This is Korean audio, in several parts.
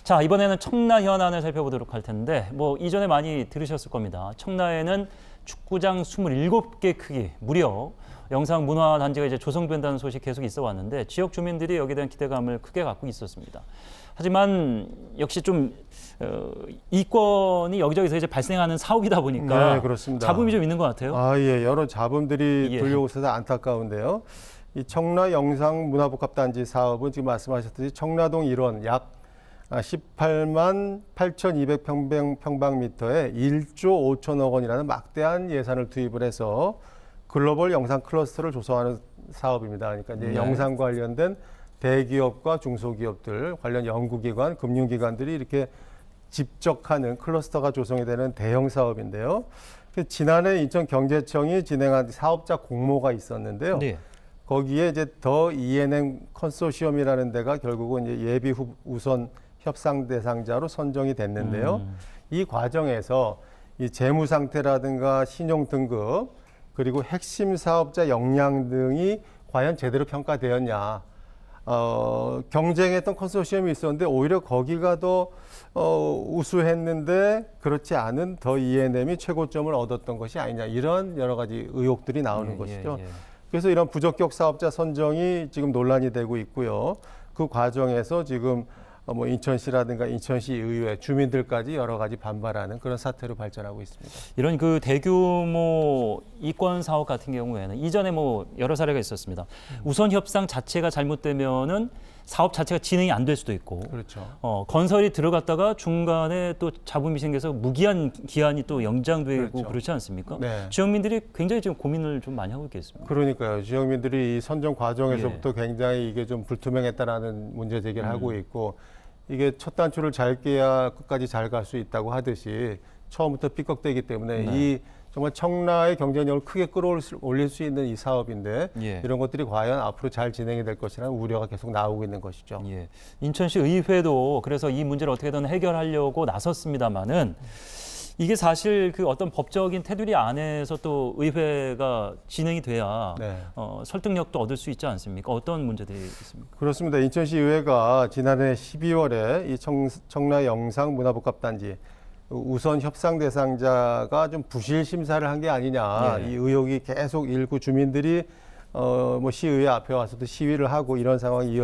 자, 이번에는 청라 현안을 살펴보도록 할 텐데 뭐 이전에 많이 들으셨을 겁니다. 청라에는 축구장 27개 크기, 무려 영상문화단지가 이제 조성된다는 소식 계속 있어 왔는데 지역 주민들이 여기에 대한 기대감을 크게 갖고 있었습니다. 하지만 역시 좀 이권이 여기저기서 이제 발생하는 사업이다 보니까 네, 그렇습니다. 잡음이 좀 있는 것 같아요. 예, 여러 자본들이 예. 들려오고 있어서 안타까운데요. 이 청라 영상문화복합단지 사업은 지금 말씀하셨듯이 청라동 일원 약 18만 8,200평방미터에 1조 5천억 원이라는 막대한 예산을 투입을 해서 글로벌 영상 클러스터를 조성하는 사업입니다. 그러니까 이제 네. 영상 관련된 대기업과 중소기업들, 관련 연구기관, 금융기관들이 이렇게 집적하는 클러스터가 조성이 되는 대형 사업인데요. 지난해 인천경제청이 진행한 사업자 공모가 있었는데요. 네. 거기에 이제 더 E&M 컨소시엄이라는 데가 결국은 이제 예비 우선 협상 대상자로 선정이 됐는데요. 이 과정에서 이 재무 상태라든가 신용 등급 그리고 핵심 사업자 역량 등이 과연 제대로 평가되었냐. 경쟁했던 컨소시엄이 있었는데 오히려 거기가 더 우수했는데 그렇지 않은 더 E&M이 최고점을 얻었던 것이 아니냐. 이런 여러 가지 의혹들이 나오는 것이죠. 그래서 이런 부적격 사업자 선정이 지금 논란이 되고 있고요. 그 과정에서 지금 뭐 인천시라든가 인천시 의회 주민들까지 여러 가지 반발하는 그런 사태로 발전하고 있습니다. 이런 그 대규모 이권 사업 같은 경우에는 이전에 뭐 여러 사례가 있었습니다. 우선 협상 자체가 잘못되면은 사업 자체가 진행이 안 될 수도 있고, 그렇죠. 건설이 들어갔다가 중간에 또 잡음이 생겨서 무기한 기한이 또 연장되고 그렇죠. 그렇지 않습니까? 네. 지역민들이 굉장히 지금 고민을 좀 많이 하고 있겠습니다. 그러니까요. 지역민들이 이 선정 과정에서부터 굉장히 이게 좀 불투명했다라는 문제 제기를 하고 있고, 이게 첫 단추를 잘 깨야 끝까지 잘 갈 수 있다고 하듯이 처음부터 삐걱대기 때문에 이 정말 청라의 경쟁력을 크게 끌어올릴 수 있는 이 사업인데 이런 것들이 과연 앞으로 잘 진행이 될 것이라는 우려가 계속 나오고 있는 것이죠. 예. 인천시 의회도 그래서 이 문제를 어떻게든 해결하려고 나섰습니다마는 이게 사실 그 어떤 법적인 테두리 안에서 또 의회가 진행이 돼야 설득력도 얻을 수 있지 않습니까? 어떤 문제들이 있습니까? 그렇습니다. 인천시 의회가 지난해 12월에 이 청라 영상문화복합단지 우선 협상 대상자가 좀 부실 심사를 한 게 아니냐 이 의혹이 계속 일부 주민들이 뭐 시의회 앞에 와서도 시위를 하고 이런 상황이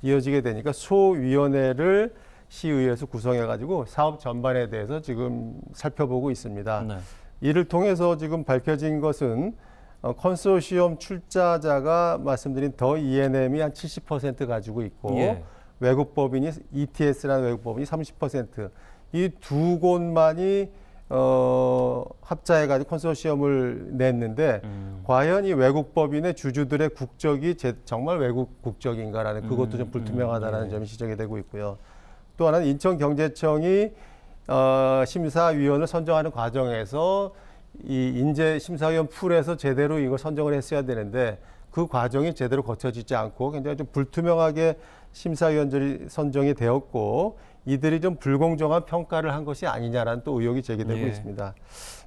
이어지게 되니까 소위원회를 시의회에서 구성해가지고 사업 전반에 대해서 지금 살펴보고 있습니다. 이를 통해서 지금 밝혀진 것은 컨소시엄 출자자가 말씀드린 더 E&M이 한 70% 가지고 있고 외국 법인이 ETS라는 외국 법인이 30%. 이 두 곳만이 합자해가지고 컨소시엄을 냈는데 과연 이 외국 법인의 주주들의 국적이 정말 외국 국적인가라는 그것도 좀 불투명하다는 점이 지적이 되고 있고요. 또 하나는 인천경제청이 심사위원을 선정하는 과정에서 이 인재 심사위원 풀에서 제대로 이걸 선정을 했어야 되는데 그 과정이 제대로 거쳐지지 않고 굉장히 좀 불투명하게 심사위원들이 선정이 되었고 이들이 좀 불공정한 평가를 한 것이 아니냐라는 또 의혹이 제기되고 있습니다.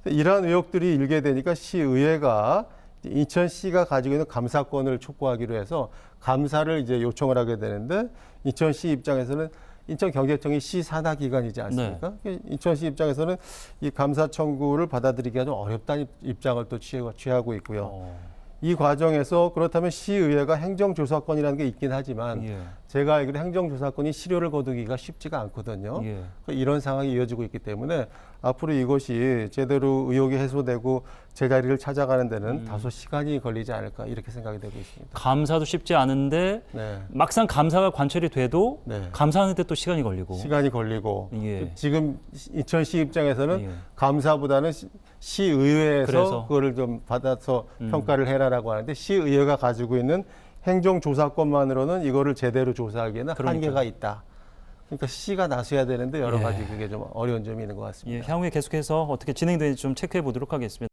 이러한 의혹들이 일게 되니까 시의회가 인천시가 가지고 있는 감사권을 촉구하기로 해서 감사를 이제 요청을 하게 되는데 인천시 입장에서는 인천경제청이 시 산하 기관이지 않습니까? 인천시 입장에서는 이 감사 청구를 받아들이기가 좀 어렵다는 입장을 또 취하고 있고요. 이 과정에서 그렇다면 시의회가 행정조사권이라는 게 있긴 하지만 제가 알기로 행정조사권이 실효를 거두기가 쉽지가 않거든요. 이런 상황이 이어지고 있기 때문에 앞으로 이것이 제대로 의혹이 해소되고 제자리를 찾아가는 데는 다소 시간이 걸리지 않을까 이렇게 생각이 되고 있습니다. 감사도 쉽지 않은데 막상 감사가 관철이 돼도 감사하는 데 또 시간이 걸리고. 지금 인천시 입장에서는 감사보다는 시의회에서 그거를 좀 받아서 평가를 해라라고 하는데 시의회가 가지고 있는 행정조사권만으로는 이거를 제대로 조사하기에는 한계가 있다. 그러니까 시가 나서야 되는데 여러 가지 그게 좀 어려운 점이 있는 것 같습니다. 향후에 계속해서 어떻게 진행되는지 좀 체크해 보도록 하겠습니다.